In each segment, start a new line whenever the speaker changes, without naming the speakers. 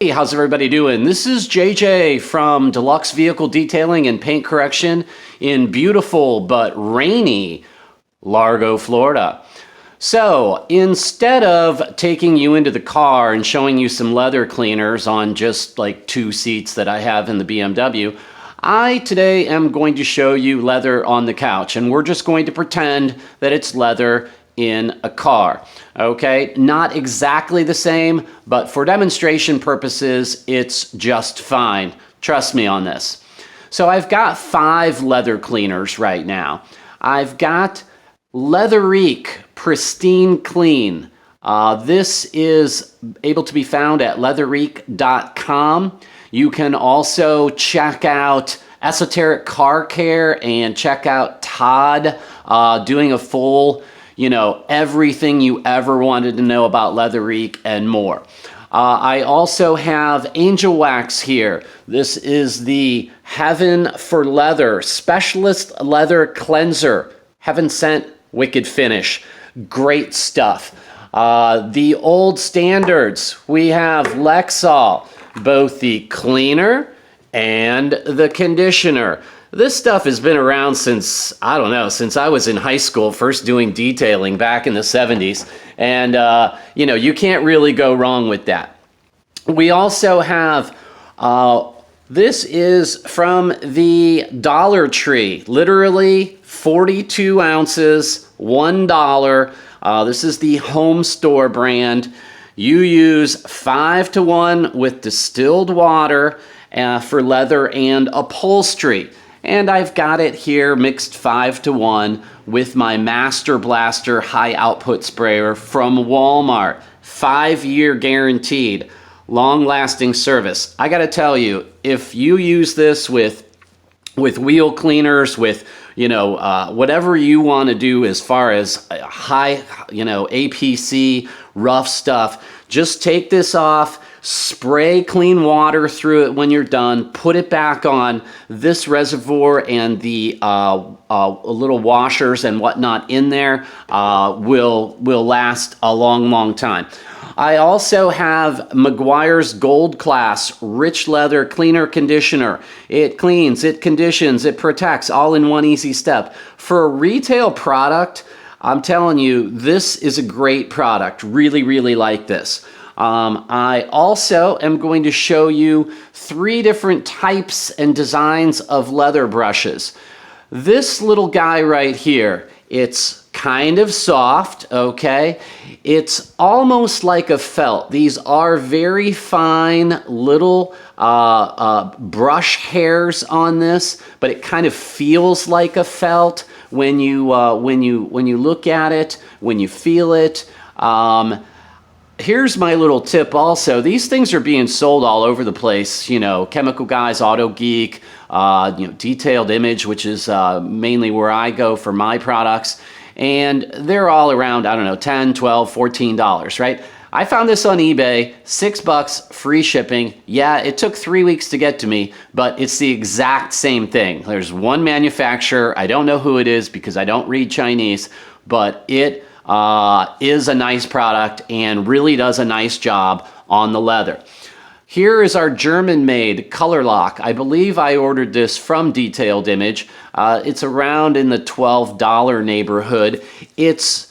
Hey, how's everybody doing? This is JJ from Deluxe Vehicle Detailing and Paint Correction in beautiful but rainy Largo, Florida. So instead of taking you into the car and showing you some leather cleaners on just like 2 seats that I have in the BMW, I today am going to show you leather on the couch, and we're just going to pretend that it's leather in a car. Okay, not exactly the same, but for demonstration purposes, it's just fine. Trust me on this. So I've got 5 leather cleaners right now. I've got Leatherique Pristine Clean. This is able to be found at leatherique.com. You can also check out Esoteric Car Care and check out Todd doing a full, everything you ever wanted to know about Leatherique and more. I also have Angel Wax here. This is the Heaven for Leather Specialist Leather Cleanser. Heaven sent, wicked finish. Great stuff. The old standards, we have Lexol, both the cleaner and the conditioner. This stuff has been around since, since I was in high school, first doing detailing back in the 70s. And, you can't really go wrong with that. We also have, this is from the Dollar Tree, literally 42 ounces, $1. This is the Home Store brand. You use 5-to-1 with distilled water for leather and upholstery. And I've got it here mixed 5-to-1 with my Master Blaster high output sprayer from Walmart. 5-year guaranteed, long-lasting service. I gotta tell you, if you use this with wheel cleaners, with whatever you want to do as far as high, APC, rough stuff, just take this off, spray clean water through it when you're done, put it back on. This reservoir and the little washers and whatnot in there will last a long, long time. I also have Meguiar's Gold Class Rich Leather Cleaner Conditioner. It cleans, it conditions, it protects, all in one easy step. For a retail product, I'm telling you, this is a great product. Really, really like this. I also am going to show you 3 different types and designs of leather brushes. This little guy right here, it's kind of soft, okay? It's almost like a felt. These are very fine little brush hairs on this, but it kind of feels like a felt when you look at it, when you feel it. Here's my little tip also. These things are being sold all over the place. Chemical Guys, Auto Geek, Detailed Image, which is mainly where I go for my products. And they're all around, $10, $12, $14, right? I found this on eBay, $6, free shipping. Yeah, it took 3 weeks to get to me, but it's the exact same thing. There's one manufacturer. I don't know who it is because I don't read Chinese, but it is a nice product and really does a nice job on the leather. Here is our German-made Color Lock. I believe I ordered this from Detailed Image. It's around in the $12 neighborhood. It's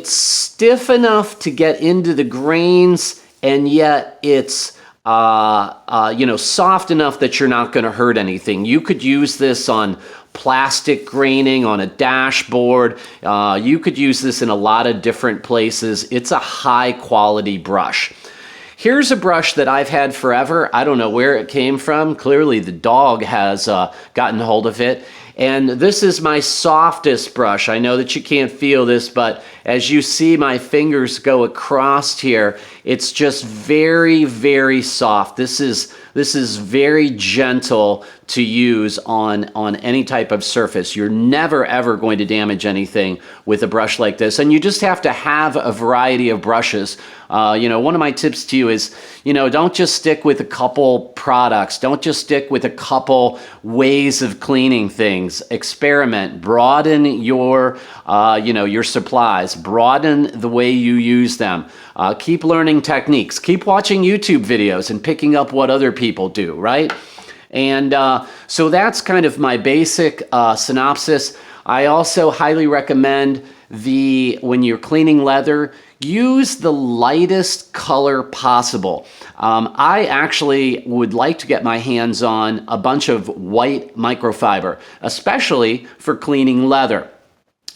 stiff enough to get into the grains, and yet it's soft enough that you're not going to hurt anything. You could use this on plastic graining on a dashboard. You could use this in a lot of different places. It's a high quality brush. Here's a brush that I've had forever. I don't know where it came from. Clearly the dog has gotten hold of it. And this is my softest brush. I know that you can't feel this, but as you see my fingers go across here, it's just very, very soft. This is very gentle to use on any type of surface. You're never ever going to damage anything with a brush like this, and you just have to have a variety of brushes. One of my tips to you is, don't just stick with a couple products. Don't just stick with a couple ways of cleaning things. Experiment, broaden your supplies, broaden the way you use them. Keep learning learning techniques. Keep watching YouTube videos and picking up what other people do, right? And so that's kind of my basic synopsis. I also highly recommend when you're cleaning leather, use the lightest color possible. I actually would like to get my hands on a bunch of white microfiber, especially for cleaning leather,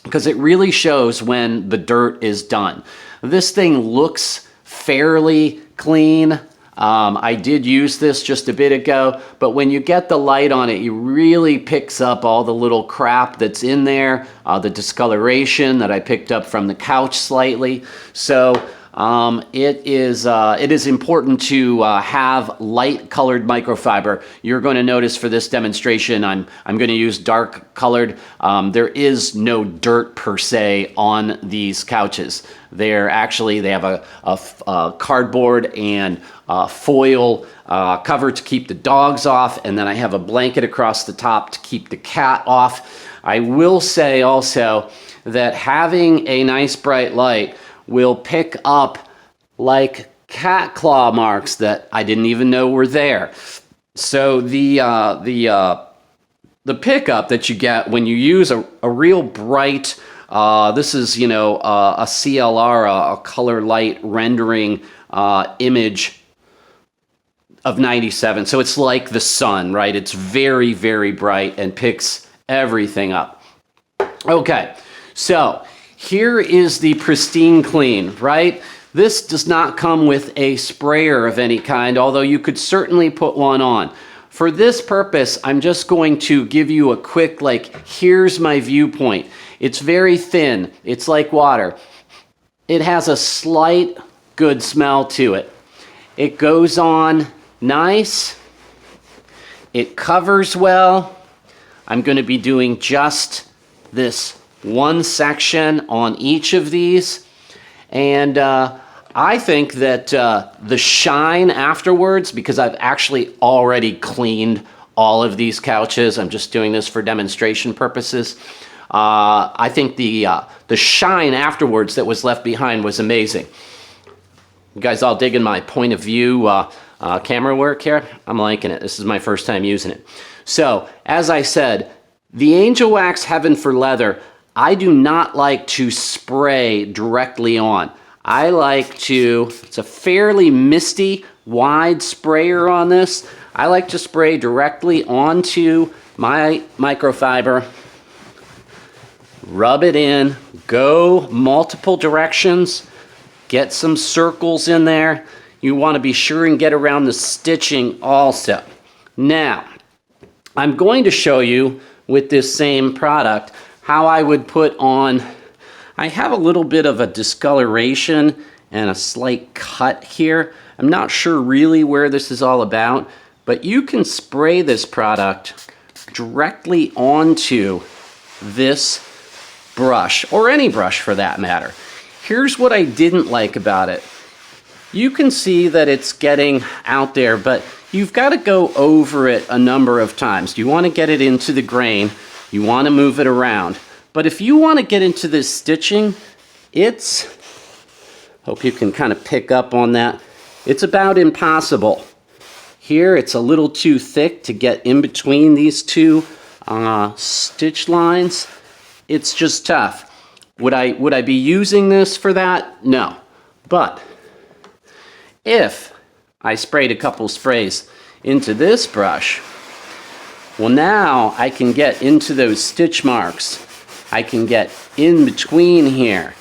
because it really shows when the dirt is done. This thing looks fairly clean. I did use this just a bit ago, but when you get the light on it, it really picks up all the little crap that's in there, the discoloration that I picked up from the couch slightly. So it is important to have light colored microfiber. You're going to notice for this demonstration, I'm going to use dark colored. There is no dirt per se on these couches. They have a cardboard and foil cover to keep the dogs off, and then I have a blanket across the top to keep the cat off. I will say also that having a nice bright light will pick up like cat claw marks that I didn't even know were there. So the pickup that you get when you use a real bright, this is, a CLR, a color light rendering image of 97. So it's like the sun, right? It's very, very bright and picks everything up. Okay, so here is the pristine clean, right? This does not come with a sprayer of any kind, although you could certainly put one on. For this purpose, I'm just going to give you a quick, here's my viewpoint. It's very thin. It's like water. It has a slight good smell to it. It goes on nice. It covers well. I'm going to be doing just this one section on each of these. And I think that the shine afterwards, because I've actually already cleaned all of these couches, I'm just doing this for demonstration purposes. I think the shine afterwards that was left behind was amazing. You guys all digging my point of view camera work here? I'm liking it. This is my first time using it. So, as I said, the Angel Wax Heaven for Leather, I do not like to spray directly on. I like to, it's a fairly misty, wide sprayer on this. I like to spray directly onto my microfiber, rub it in, go multiple directions, get some circles in there. You want to be sure and get around the stitching also. Now, I'm going to show you with this same product how I would put on, I have a little bit of a discoloration and a slight cut here. I'm not sure really where this is all about, but you can spray this product directly onto this brush, or any brush for that matter. Here's what I didn't like about it. You can see that it's getting out there, but you've got to go over it a number of times. You want to get it into the grain. You want to move it around. But if you want to get into this stitching, hope you can kind of pick up on that. It's about impossible. Here, it's a little too thick to get in between these two stitch lines. It's just tough. Would I be using this for that? No. But if I sprayed a couple sprays into this brush, well, now I can get into those stitch marks. I can get in between here.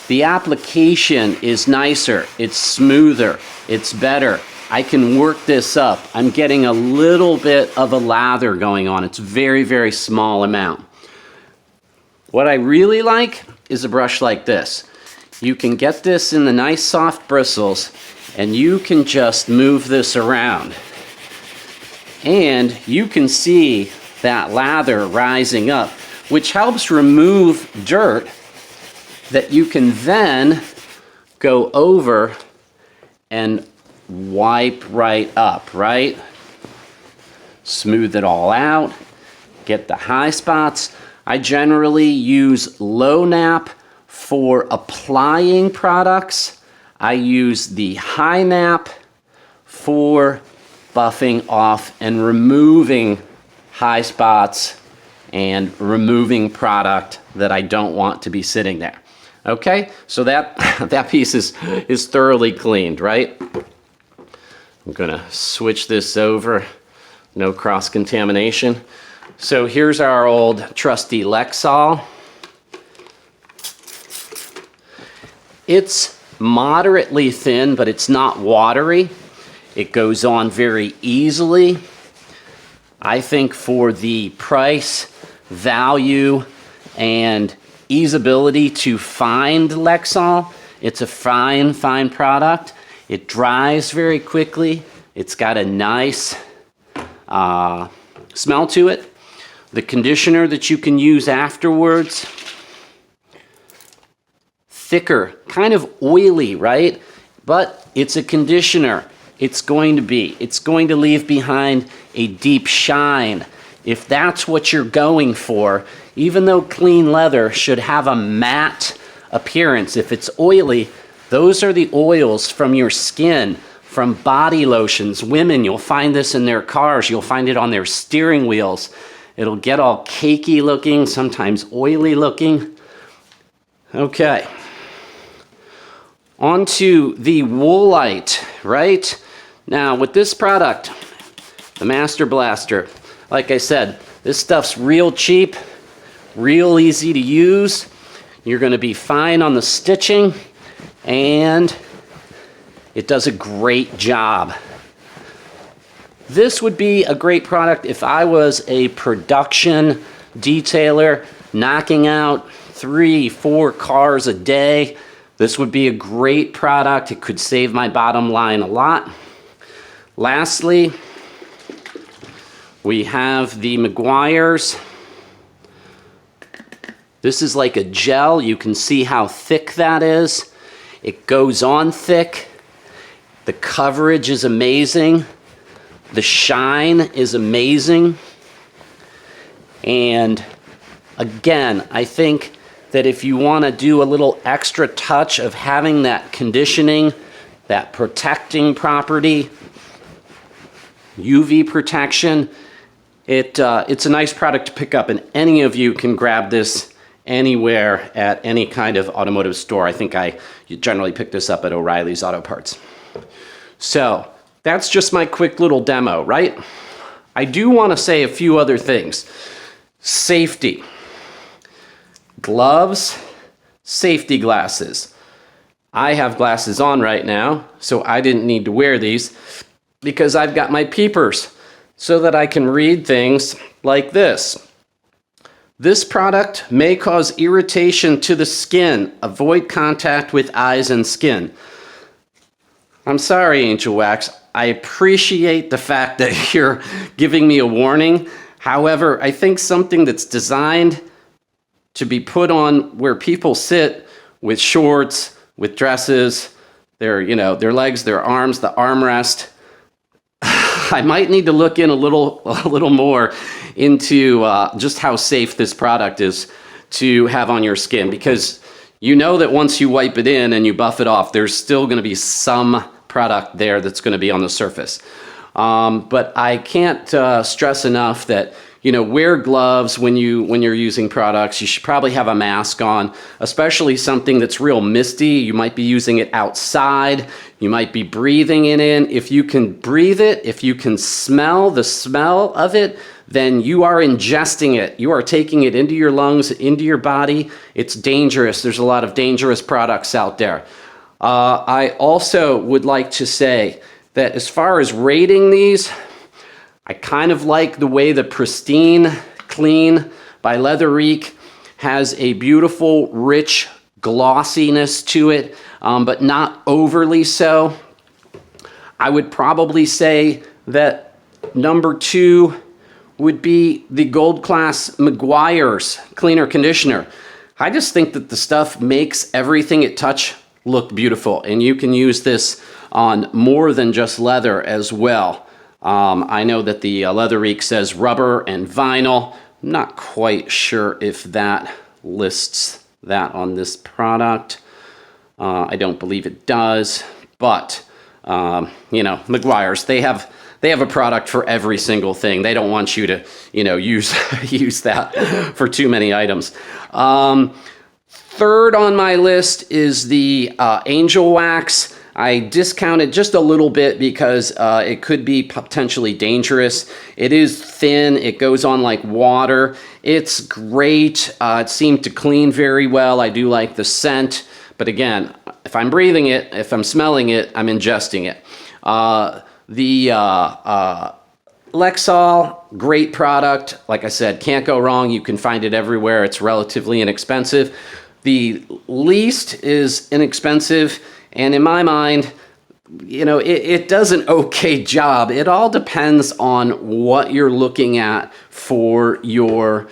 The application is nicer, it's smoother, it's better. I can work this up. I'm getting a little bit of a lather going on. It's very, very small amount. What I really like is a brush like this. You can get this in the nice soft bristles, and you can just move this around. And you can see that lather rising up, which helps remove dirt that you can then go over and wipe right up, right? Smooth it all out, get the high spots. I generally use low nap for applying products. I use the high nap for buffing off and removing high spots and removing product that I don't want to be sitting there. Okay, so that piece is thoroughly cleaned, right? I'm gonna switch this over, no cross-contamination. So here's our old trusty Lexol. It's moderately thin, but it's not watery. It goes on very easily. I think for the price, value, and easeability to find Lexol, it's a fine product. It dries very quickly. It's got a nice smell to it. The conditioner that you can use afterwards, thicker, kind of oily, right? But it's a conditioner. It's going to leave behind a deep shine. If that's what you're going for, even though clean leather should have a matte appearance, if it's oily, those are the oils from your skin, from body lotions. Women, you'll find this in their cars. You'll find it on their steering wheels. It'll get all cakey looking, sometimes oily looking. Okay. Onto the Woolite, right? Now, with this product, the Master Blaster, like I said, this stuff's real cheap, real easy to use. You're going to be fine on the stitching, and it does a great job. This would be a great product if I was a production detailer knocking out 3-4 cars a day. This would be a great product. It could save my bottom line a lot. Lastly, we have the Meguiar's. This is like a gel. You can see how thick that is. It goes on thick. The coverage is amazing. The shine is amazing. And again, I think that if you want to do a little extra touch of having that conditioning, that protecting property, UV protection, it's a nice product to pick up, and any of you can grab this anywhere at any kind of automotive store. I think you generally pick this up at O'Reilly's Auto Parts. So that's just my quick little demo, right? I do want to say a few other things. Safety. Gloves, safety glasses. I have glasses on right now, so I didn't need to wear these because I've got my peepers so that I can read things like this. This product may cause irritation to the skin. Avoid contact with eyes and skin. I'm sorry, Angel Wax. I appreciate the fact that you're giving me a warning. However, I think something that's designed to be put on where people sit with shorts, with dresses, their legs, their arms, the armrest. I might need to look in a little more into just how safe this product is to have on your skin, because you know that once you wipe it in and you buff it off, there's still going to be some product there that's going to be on the surface. But I can't stress enough that wear gloves when you're using products. You should probably have a mask on, especially something that's real misty. You might be using it outside. You might be breathing it in. If you can breathe it, if you can smell the smell of it, then you are ingesting it. You are taking it into your lungs, into your body. It's dangerous. There's a lot of dangerous products out there. I also would like to say that as far as rating these, I kind of like the way the Pristine Clean by Leatherique has a beautiful, rich glossiness to it, but not overly so. I would probably say that number 2 would be the Gold Class Meguiar's Cleaner Conditioner. I just think that the stuff makes everything it touch look beautiful, and you can use this on more than just leather as well. I know that the Leatherique says rubber and vinyl. I'm not quite sure if that lists that on this product. I don't believe it does, but you know, Meguiar's, they have a product for every single thing. They don't want you to, you know, use use that for too many items. Third on my list is the Angel Wax. I discounted just a little bit because it could be potentially dangerous. It is thin. It goes on like water. It's great. It seemed to clean very well. I do like the scent. But again, if I'm breathing it, if I'm smelling it, I'm ingesting it. The Lexol, great product. Like I said, can't go wrong. You can find it everywhere. It's relatively inexpensive. The least is inexpensive. And in my mind, you know, it does an okay job. It all depends on what you're looking at for your,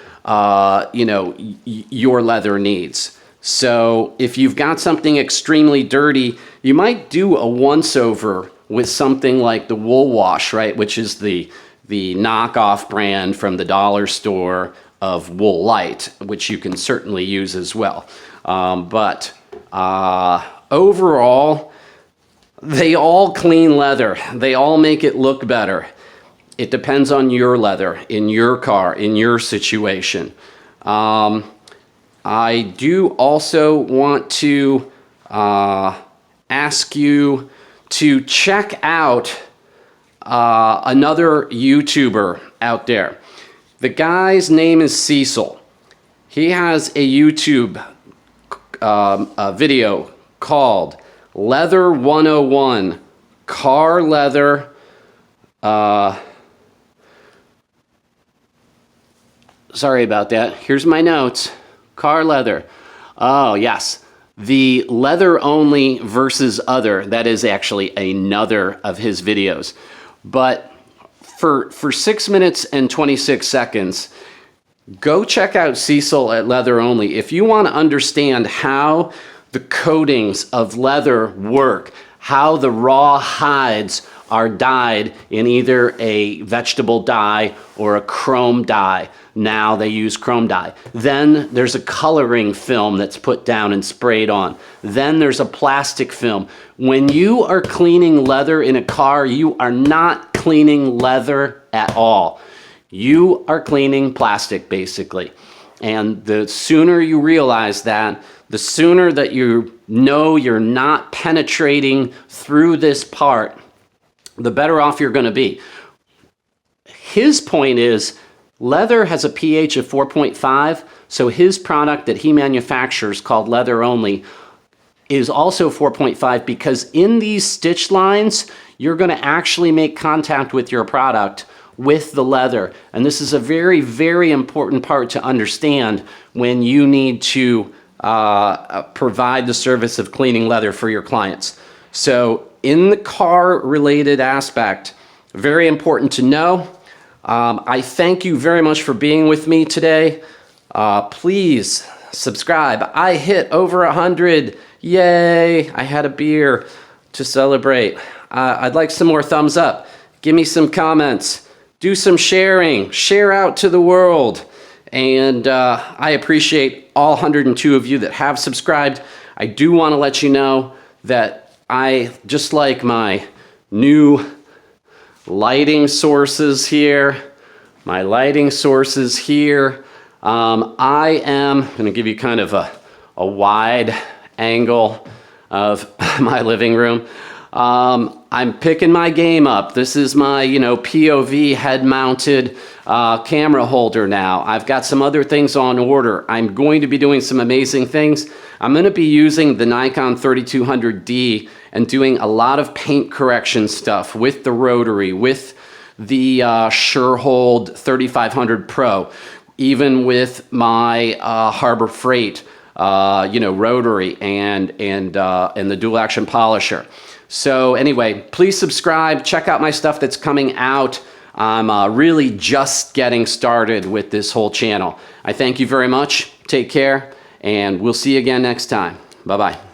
you know, your leather needs. So if you've got something extremely dirty, you might do a once-over with something like the Wool Wash, right? Which is the knockoff brand from the dollar store of Wool Light, which you can certainly use as well. Overall, they all clean leather. They all make it look better. It depends on your leather, in your car, in your situation. I do also want to ask you to check out another YouTuber out there. The guy's name is Cecil. He has a YouTube video called Leather 101, Car Leather, sorry about that. Here's my notes. Car leather. Oh, yes. The leather only versus other. That is actually another of his videos. But for 6 minutes and 26 seconds, go check out Cecil at Leather Only. If you want to understand how the coatings of leather work, how the raw hides are dyed in either a vegetable dye or a chrome dye. Now they use chrome dye. Then there's a coloring film that's put down and sprayed on. Then there's a plastic film. When you are cleaning leather in a car, you are not cleaning leather at all. You are cleaning plastic, basically. And the sooner you realize that, the sooner that you know you're not penetrating through this part, the better off you're going to be. His point is, leather has a pH of 4.5, so his product that he manufactures called Leather Only is also 4.5 because in these stitch lines, you're going to actually make contact with your product with the leather. And this is a very, very important part to understand when you need to provide the service of cleaning leather for your clients. So in the car related aspect, very important to know. I thank you very much for being with me today. Please subscribe. I hit over 100. Yay! I had a beer to celebrate. I'd like some more thumbs up. Give me some comments. Do some sharing. Share out to the world. And I appreciate all 102 of you that have subscribed. I do want to let you know that I just like my new lighting sources here. I am going to give you kind of a wide angle of my living room. I'm picking my game up. This is my, POV head-mounted camera holder now. I've got some other things on order. I'm going to be doing some amazing things. I'm going to be using the Nikon 3200D and doing a lot of paint correction stuff with the rotary, with the Surehold 3500 Pro, even with my Harbor Freight, rotary and the dual action polisher. So anyway, please subscribe. Check out my stuff that's coming out. I'm really just getting started with this whole channel. I thank you very much. Take care, and we'll see you again next time. Bye-bye.